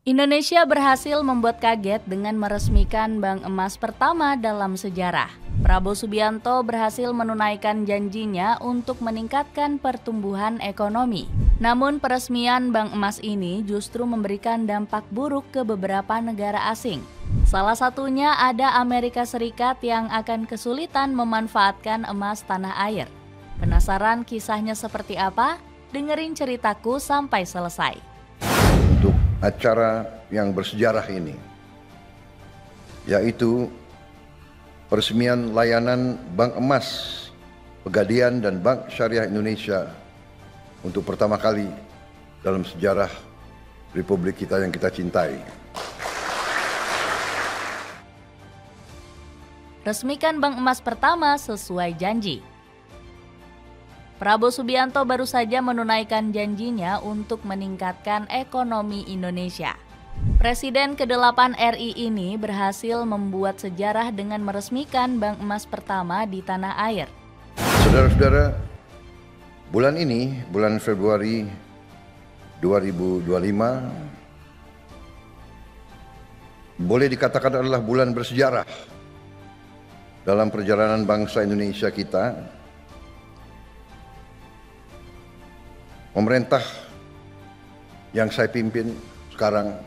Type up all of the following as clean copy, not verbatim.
Indonesia berhasil membuat kaget dengan meresmikan bank emas pertama dalam sejarah. Prabowo Subianto berhasil menunaikan janjinya untuk meningkatkan pertumbuhan ekonomi. Namun peresmian bank emas ini justru memberikan dampak buruk ke beberapa negara asing. Salah satunya ada Amerika Serikat yang akan kesulitan memanfaatkan emas tanah air. Penasaran kisahnya seperti apa? Dengerin ceritaku sampai selesai. Untuk acara yang bersejarah ini, yaitu peresmian layanan Bank Emas Pegadaian dan Bank Syariah Indonesia untuk pertama kali dalam sejarah Republik kita yang kita cintai. Resmikan bank emas pertama sesuai janji. Prabowo Subianto baru saja menunaikan janjinya untuk meningkatkan ekonomi Indonesia. Presiden ke-8 RI ini berhasil membuat sejarah dengan meresmikan bank emas pertama di tanah air. Saudara-saudara, bulan ini, bulan Februari 2025, boleh dikatakan adalah bulan bersejarah dalam perjalanan bangsa Indonesia kita. Pemerintah yang saya pimpin sekarang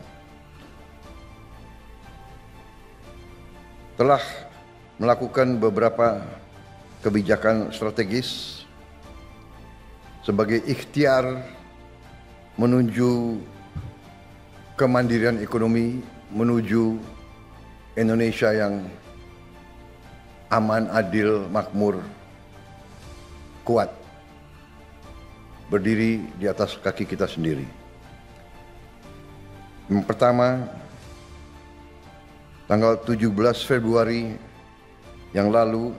telah melakukan beberapa kebijakan strategis sebagai ikhtiar menuju kemandirian ekonomi, menuju Indonesia yang aman, adil, makmur, kuat, berdiri di atas kaki kita sendiri. Yang pertama, tanggal 17 Februari yang lalu,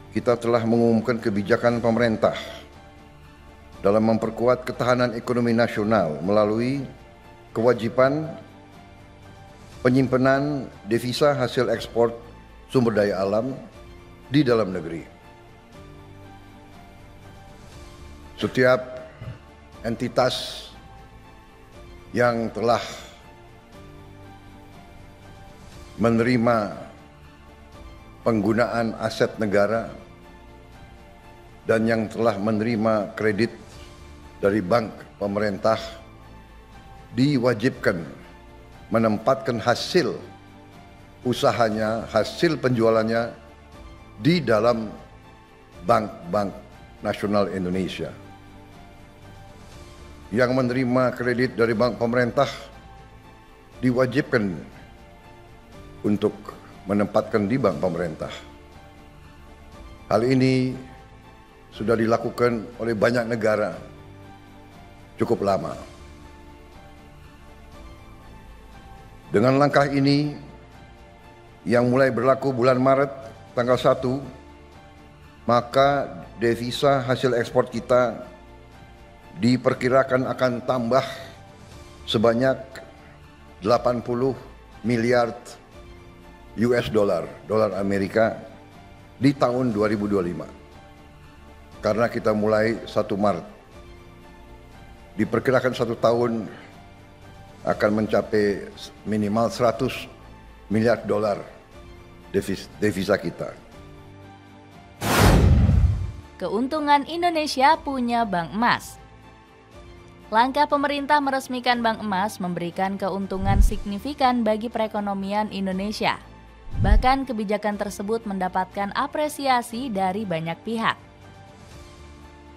kita telah mengumumkan kebijakan pemerintah dalam memperkuat ketahanan ekonomi nasional melalui kewajiban penyimpanan devisa hasil ekspor sumber daya alam di dalam negeri. Setiap entitas yang telah menerima penggunaan aset negara dan yang telah menerima kredit dari bank pemerintah diwajibkan menempatkan hasil usahanya, hasil penjualannya di dalam bank-bank nasional Indonesia. Yang menerima kredit dari bank pemerintah diwajibkan untuk menempatkan di bank pemerintah. Hal ini sudah dilakukan oleh banyak negara cukup lama. Dengan langkah ini yang mulai berlaku bulan Maret tanggal 1, maka devisa hasil ekspor kita diperkirakan akan tambah sebanyak 80 miliar US dollar, dolar Amerika di tahun 2025. Karena kita mulai 1 Maret. Diperkirakan 1 tahun akan mencapai minimal 100 miliar dolar devisa kita. Keuntungan Indonesia punya bank emas. Langkah pemerintah meresmikan bank emas memberikan keuntungan signifikan bagi perekonomian Indonesia. Bahkan kebijakan tersebut mendapatkan apresiasi dari banyak pihak.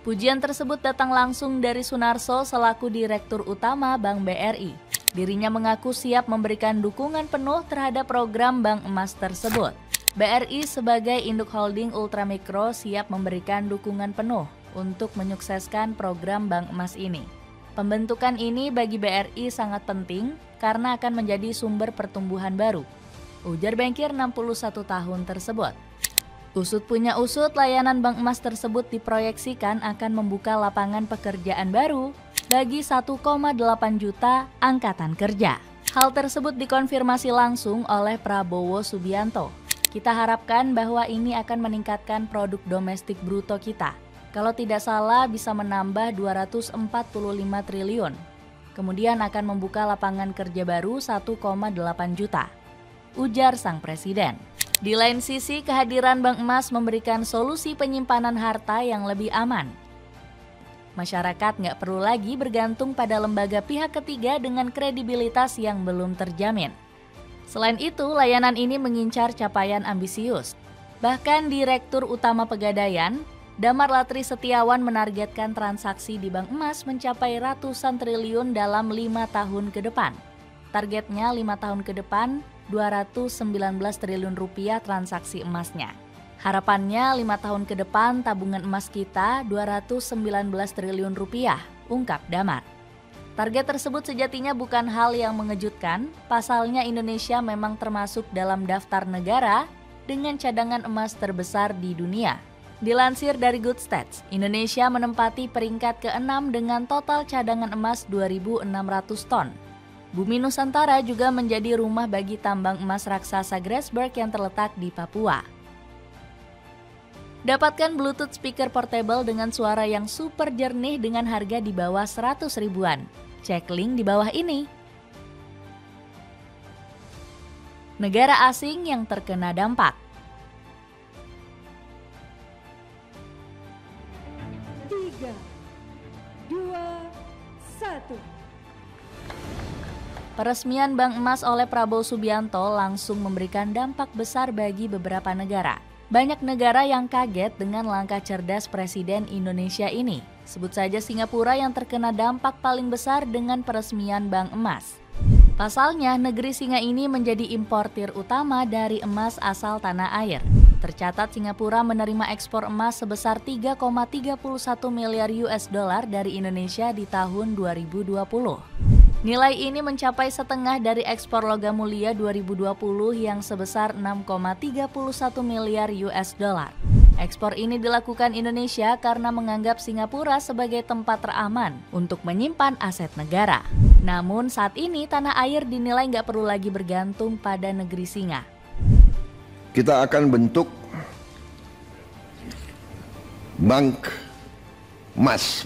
Pujian tersebut datang langsung dari Sunarso selaku Direktur Utama Bank BRI. Dirinya mengaku siap memberikan dukungan penuh terhadap program bank emas tersebut. BRI sebagai induk holding ultramikro siap memberikan dukungan penuh untuk menyukseskan program bank emas ini. Pembentukan ini bagi BRI sangat penting karena akan menjadi sumber pertumbuhan baru, ujar bankir 61 tahun tersebut. Usut punya usut, layanan bank emas tersebut diproyeksikan akan membuka lapangan pekerjaan baru bagi 1,8 juta angkatan kerja. Hal tersebut dikonfirmasi langsung oleh Prabowo Subianto. Kita harapkan bahwa ini akan meningkatkan produk domestik bruto kita. Kalau tidak salah bisa menambah 245 triliun. kemudian akan membuka lapangan kerja baru 1,8 juta, ujar sang presiden. Di lain sisi, kehadiran Bank Emas memberikan solusi penyimpanan harta yang lebih aman. Masyarakat nggak perlu lagi bergantung pada lembaga pihak ketiga dengan kredibilitas yang belum terjamin. Selain itu, layanan ini mengincar capaian ambisius. Bahkan Direktur Utama Pegadaian, Damar Latri Setiawan menargetkan transaksi di Bank Emas mencapai ratusan triliun dalam 5 tahun ke depan. Targetnya 5 tahun ke depan, 219 triliun rupiah transaksi emasnya. Harapannya 5 tahun ke depan tabungan emas kita 219 triliun rupiah, ungkap Damar. Target tersebut sejatinya bukan hal yang mengejutkan, pasalnya Indonesia memang termasuk dalam daftar negara dengan cadangan emas terbesar di dunia. Dilansir dari Good Stats, Indonesia menempati peringkat ke-6 dengan total cadangan emas 2.600 ton. Bumi Nusantara juga menjadi rumah bagi tambang emas raksasa Grasberg yang terletak di Papua. Dapatkan Bluetooth speaker portable dengan suara yang super jernih dengan harga di bawah 100 ribuan. Cek link di bawah ini. Negara asing yang terkena dampak. 3, 2, 1. Peresmian Bank Emas oleh Prabowo Subianto langsung memberikan dampak besar bagi beberapa negara. Banyak negara yang kaget dengan langkah cerdas Presiden Indonesia ini. Sebut saja Singapura yang terkena dampak paling besar dengan peresmian Bank Emas. Pasalnya, negeri singa ini menjadi importir utama dari emas asal tanah air. Tercatat Singapura menerima ekspor emas sebesar 3,31 miliar US dollar dari Indonesia di tahun 2020. Nilai ini mencapai setengah dari ekspor logam mulia 2020 yang sebesar 6,31 miliar US dollar. Ekspor ini dilakukan Indonesia karena menganggap Singapura sebagai tempat teraman untuk menyimpan aset negara. Namun saat ini tanah air dinilai nggak perlu lagi bergantung pada negeri singa. Kita akan bentuk bank emas.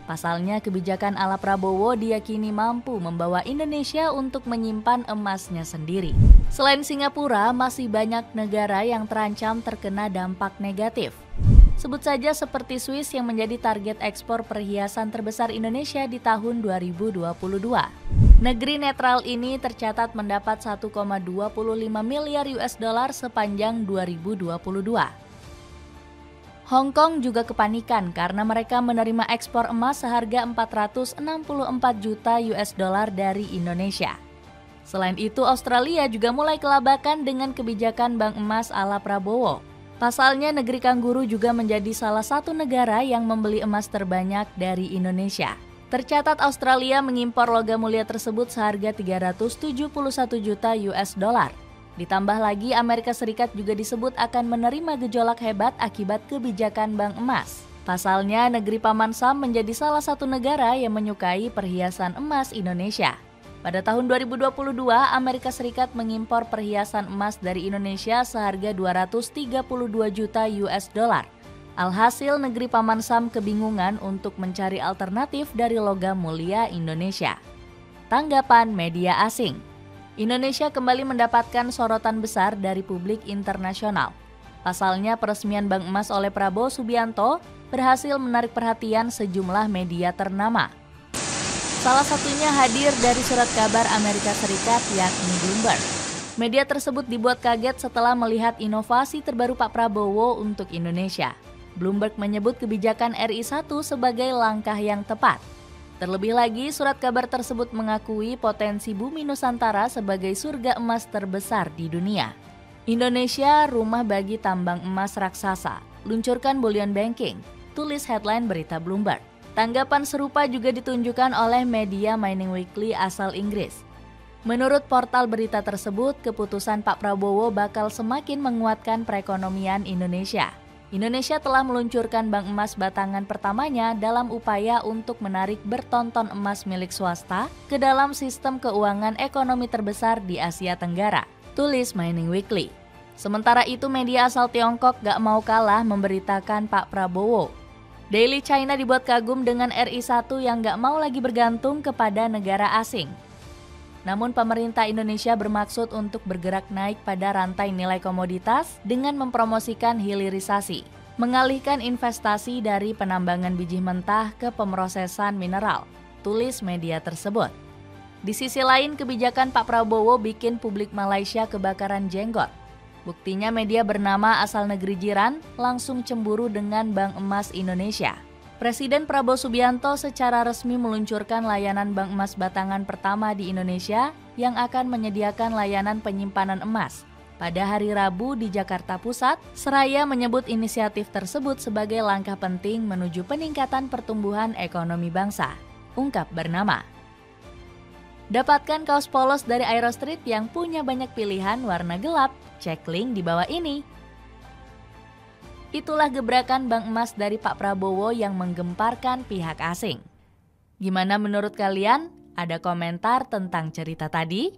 Pasalnya kebijakan ala Prabowo diyakini mampu membawa Indonesia untuk menyimpan emasnya sendiri. Selain Singapura, masih banyak negara yang terancam terkena dampak negatif. Sebut saja seperti Swiss yang menjadi target ekspor perhiasan terbesar Indonesia di tahun 2022. Negeri netral ini tercatat mendapat 1,25 miliar US dollar sepanjang 2022. Hong Kong juga kepanikan karena mereka menerima ekspor emas seharga 464 juta US dollar dari Indonesia. Selain itu, Australia juga mulai kelabakan dengan kebijakan Bank Emas ala Prabowo. Pasalnya, negeri Kangguru juga menjadi salah satu negara yang membeli emas terbanyak dari Indonesia. Tercatat Australia mengimpor logam mulia tersebut seharga 371 juta US dollar. Ditambah lagi, Amerika Serikat juga disebut akan menerima gejolak hebat akibat kebijakan Bank Emas. Pasalnya, negeri Paman Sam menjadi salah satu negara yang menyukai perhiasan emas Indonesia. Pada tahun 2022, Amerika Serikat mengimpor perhiasan emas dari Indonesia seharga 232 juta US dollar. Alhasil, negeri Paman Sam kebingungan untuk mencari alternatif dari logam mulia Indonesia. Tanggapan media asing. Indonesia kembali mendapatkan sorotan besar dari publik internasional. Pasalnya, peresmian Bank Emas oleh Prabowo Subianto berhasil menarik perhatian sejumlah media ternama. Salah satunya hadir dari surat kabar Amerika Serikat, yakni Bloomberg. Media tersebut dibuat kaget setelah melihat inovasi terbaru Pak Prabowo untuk Indonesia. Bloomberg menyebut kebijakan RI1 sebagai langkah yang tepat. Terlebih lagi, surat kabar tersebut mengakui potensi bumi Nusantara sebagai surga emas terbesar di dunia. Indonesia, rumah bagi tambang emas raksasa, luncurkan bullion banking, tulis headline berita Bloomberg. Tanggapan serupa juga ditunjukkan oleh media Mining Weekly asal Inggris. Menurut portal berita tersebut, keputusan Pak Prabowo bakal semakin menguatkan perekonomian Indonesia. Indonesia telah meluncurkan bank emas batangan pertamanya dalam upaya untuk menarik bertonton emas milik swasta ke dalam sistem keuangan ekonomi terbesar di Asia Tenggara, tulis Mining Weekly. Sementara itu, media asal Tiongkok gak mau kalah memberitakan Pak Prabowo. Daily China dibuat kagum dengan RI1 yang nggak mau lagi bergantung kepada negara asing. Namun pemerintah Indonesia bermaksud untuk bergerak naik pada rantai nilai komoditas dengan mempromosikan hilirisasi, mengalihkan investasi dari penambangan biji mentah ke pemrosesan mineral, tulis media tersebut. Di sisi lain, kebijakan Pak Prabowo bikin publik Malaysia kebakaran jenggot. Buktinya media bernama asal negeri jiran langsung cemburu dengan Bank Emas Indonesia. Presiden Prabowo Subianto secara resmi meluncurkan layanan Bank Emas Batangan pertama di Indonesia yang akan menyediakan layanan penyimpanan emas. Pada hari Rabu di Jakarta Pusat, seraya menyebut inisiatif tersebut sebagai langkah penting menuju peningkatan pertumbuhan ekonomi bangsa. Ungkap bernama. Dapatkan kaos polos dari Aero Street yang punya banyak pilihan warna gelap. Cek link di bawah ini. Itulah gebrakan Bank Emas dari Pak Prabowo yang menggemparkan pihak asing. Gimana menurut kalian? Ada komentar tentang cerita tadi?